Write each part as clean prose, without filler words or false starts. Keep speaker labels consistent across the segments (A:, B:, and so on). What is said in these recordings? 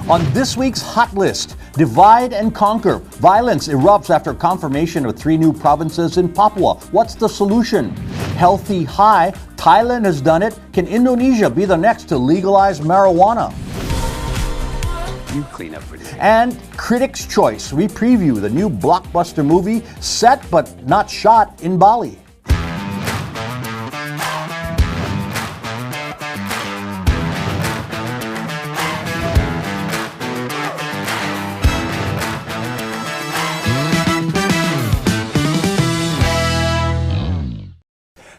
A: On this week's Hot List, divide and conquer. Violence erupts after confirmation of 3 new provinces in Papua. What's the solution? Healthy high. Thailand has done it. Can Indonesia be the next to legalize marijuana?
B: You clean up pretty good.
A: And Critics' Choice. We preview the new blockbuster movie set but not shot in Bali.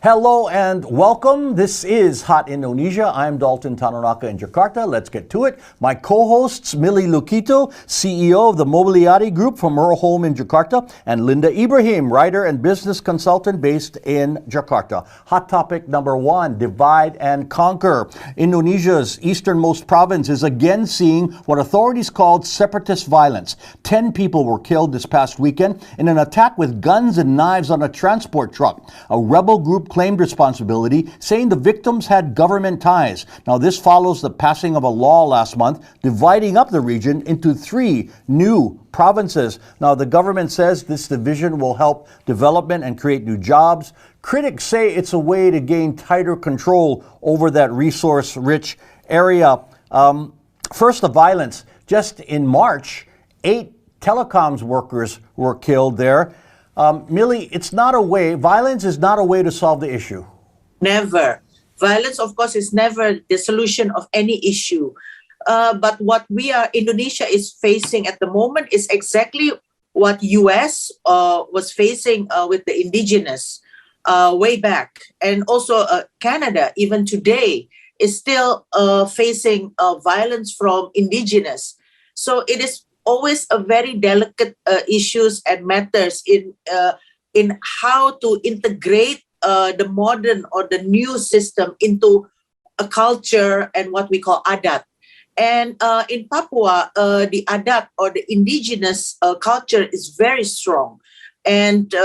A: Hello and welcome. This is Hot Indonesia. I'm Dalton Tanonaka in Jakarta. Let's get to it. My co-hosts, Millie Lukito, CEO of the Mobiliati Group from her home in Jakarta, and Linda Ibrahim, writer and business consultant based in Jakarta. Hot topic number 1, divide and conquer. Indonesia's easternmost province is again seeing what authorities called separatist violence. 10 people were killed this past weekend in an attack with guns and knives on a transport truck. A rebel group claimed responsibility, saying the victims had government ties. Now, this follows the passing of a law last month dividing up the region into 3 new provinces. Now, the government says this division will help development and create new jobs. Critics say it's a way to gain tighter control over that resource-rich area. First, the violence. Just in March, 8 telecoms workers were killed there. Millie, violence is not a way to solve the issue.
C: Never. Violence, of course, is never the solution of any issue. But what Indonesia is facing at the moment is exactly what US was facing with the indigenous way back. And also Canada, even today, is still facing violence from indigenous. So it is always a very delicate issues and matters in how to integrate the modern or the new system into a culture and what we call adat. And in Papua, the adat or the indigenous culture is very strong. And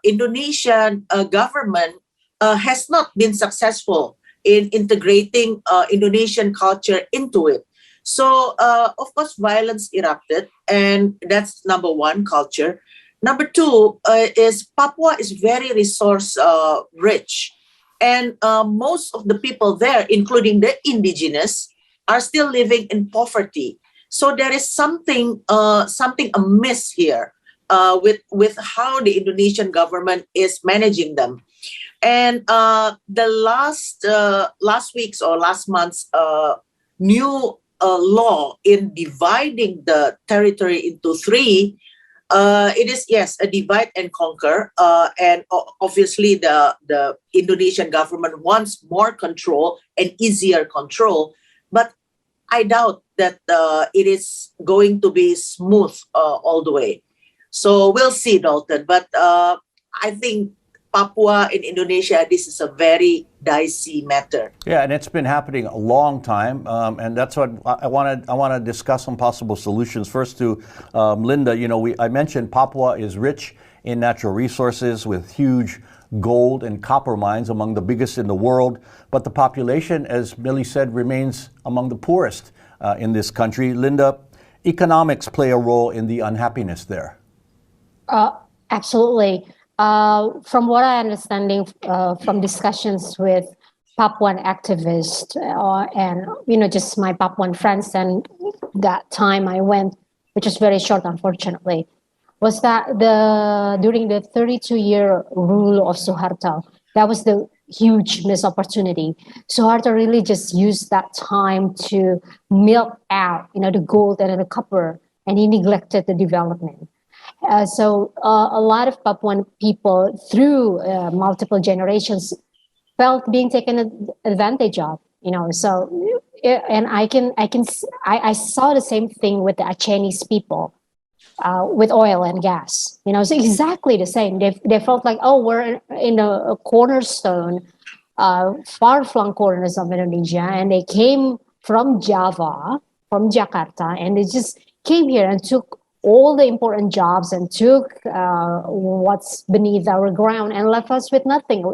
C: Indonesian government has not been successful in integrating Indonesian culture into it. So, of course, violence erupted, and that's number 1, culture. Number 2 is Papua is very resource rich, and most of the people there, including the indigenous, are still living in poverty. So there is something amiss here with how the Indonesian government is managing them. And the last week's or last month's new law in dividing the territory into 3, it is, yes, a divide and conquer. And obviously the Indonesian government wants more control and easier control. But I doubt that it is going to be smooth all the way. So we'll see, Dalton. But I think Papua in Indonesia, this is a very dicey matter.
A: Yeah, and it's been happening a long time, and that's what I want to discuss some possible solutions. First, to Linda, I mentioned Papua is rich in natural resources with huge gold and copper mines, among the biggest in the world. But the population, as Millie said, remains among the poorest in this country. Linda, economics play a role in the unhappiness there.
D: Absolutely. From what I understanding from discussions with Papuan activists and just my Papuan friends, and that time I went, which is very short, unfortunately, was that during the 32-year rule of Suharto, that was the huge missed opportunity. Suharto really just used that time to milk out, the gold and the copper, and he neglected the development. So a lot of Papuan people through multiple generations felt being taken advantage of, so, and I saw the same thing with the Chinese people with oil and gas, it's exactly the same. They felt like, oh, we're in a cornerstone, far-flung corners of Indonesia, and they came from Java, from Jakarta, and they just came here and took all the important jobs and took what's beneath our ground and left us with nothing.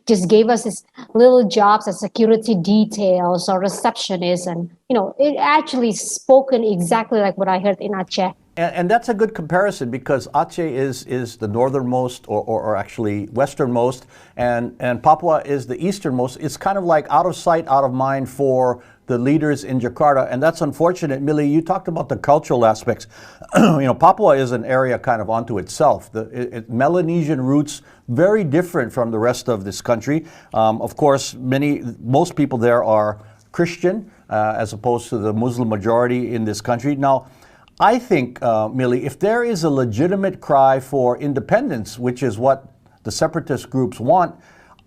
D: Just gave us these little jobs as security details or receptionists, and it actually spoken exactly like what I heard in Aceh.
A: And that's a good comparison, because Aceh is the northernmost, or actually westernmost, and Papua is the easternmost. It's kind of like out of sight, out of mind for the leaders in Jakarta, and that's unfortunate. Millie, you talked about the cultural aspects. Papua is an area kind of onto itself. Melanesian roots, very different from the rest of this country. Of course, most people there are Christian, as opposed to the Muslim majority in this country. Now, I think, Millie, if there is a legitimate cry for independence, which is what the separatist groups want,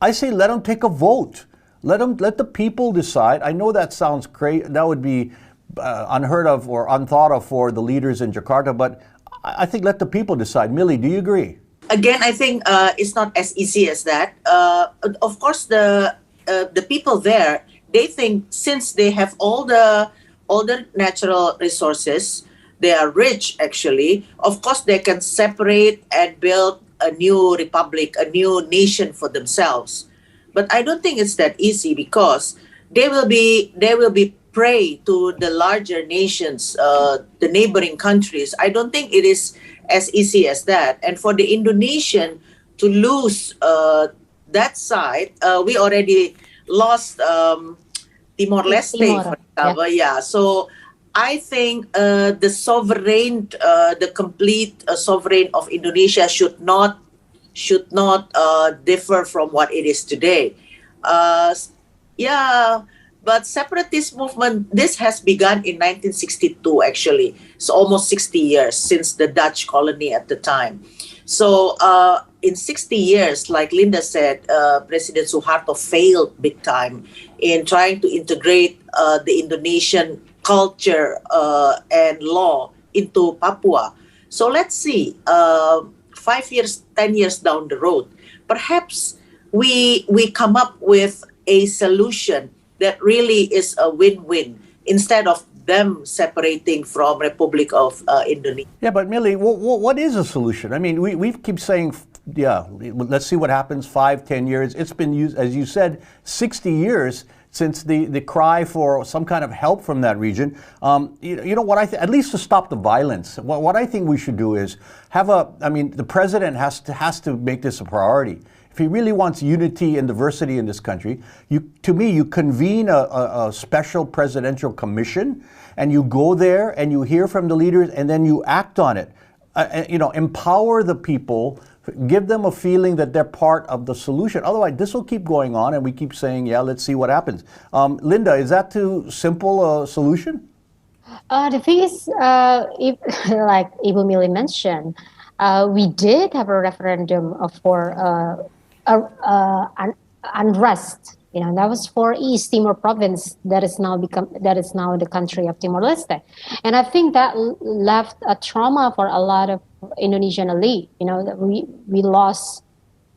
A: I say let them take a vote. Let the people decide. I know that sounds crazy. That would be unheard of or unthought of for the leaders in Jakarta, but I think let the people decide. Millie, do you agree?
C: Again, I think it's not as easy as that. Of course, the people there, they think since they have all the natural resources, they are rich actually. Of course, they can separate and build a new republic, a new nation for themselves. But I don't think it's that easy, because they will be prey to the larger nations, the neighboring countries. I don't think it is as easy as that. And for the Indonesian to lose that side, we already lost Timor-Leste, for example. Yeah. So I think the sovereign, the complete sovereign of Indonesia should not differ from what it is today. But separatist movement, this has begun in 1962 actually. So almost 60 years since the Dutch colony at the time. So in 60 years, like Linda said, President Suharto failed big time in trying to integrate the Indonesian culture and law into Papua. So let's see, 5 years, 10 years down the road, perhaps we come up with a solution that really is a win-win, instead of them separating from Republic of Indonesia.
A: Yeah, but Millie, what is a solution? I mean, we keep saying, let's see what happens, 5, 10 years. It's been used, as you said, 60 years since the cry for some kind of help from that region. What at least to stop the violence, what I think we should do is the president has to make this a priority. If he really wants unity and diversity in this country, you convene a special presidential commission, and you go there and you hear from the leaders, and then you act on it. Empower the people, give them a feeling that they're part of the solution. Otherwise, this will keep going on, and we keep saying, let's see what happens. Linda, is that too simple a solution?
D: The thing is, if, like Ibu Millie mentioned, we did have a referendum for unrest. That was for East Timor province that is now the country of Timor-Leste, and I think that left a trauma for a lot of Indonesian elite. That we lost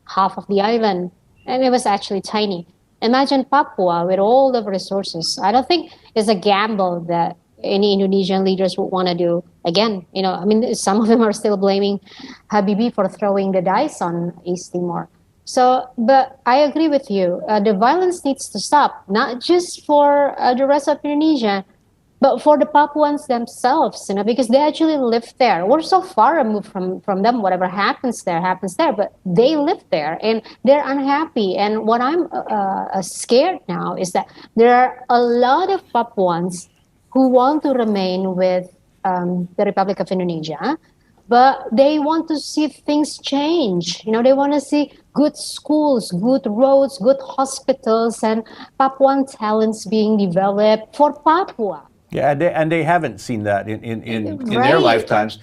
D: half of the island, and it was actually tiny. Imagine Papua with all the resources. I don't think it's a gamble that any Indonesian leaders would want to do again. Some of them are still blaming Habibie for throwing the dice on East Timor. So, but I agree with you. The violence needs to stop, not just for the rest of Indonesia, but for the Papuans themselves, because they actually live there. We're so far removed from them. Whatever happens there, but they live there and they're unhappy. And what I'm scared now is that there are a lot of Papuans who want to remain with the Republic of Indonesia, but they want to see things change. They want to see good schools, good roads, good hospitals, and Papuan talents being developed for Papua.
A: Yeah, and they haven't seen that in their lifetimes.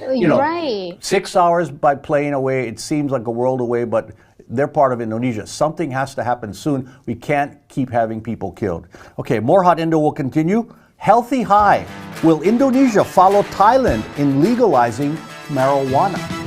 A: 6 hours by plane away, it seems like a world away, but they're part of Indonesia. Something has to happen soon. We can't keep having people killed. Okay, more Hot Indo will continue. Healthy high. Will Indonesia follow Thailand in legalizing marijuana?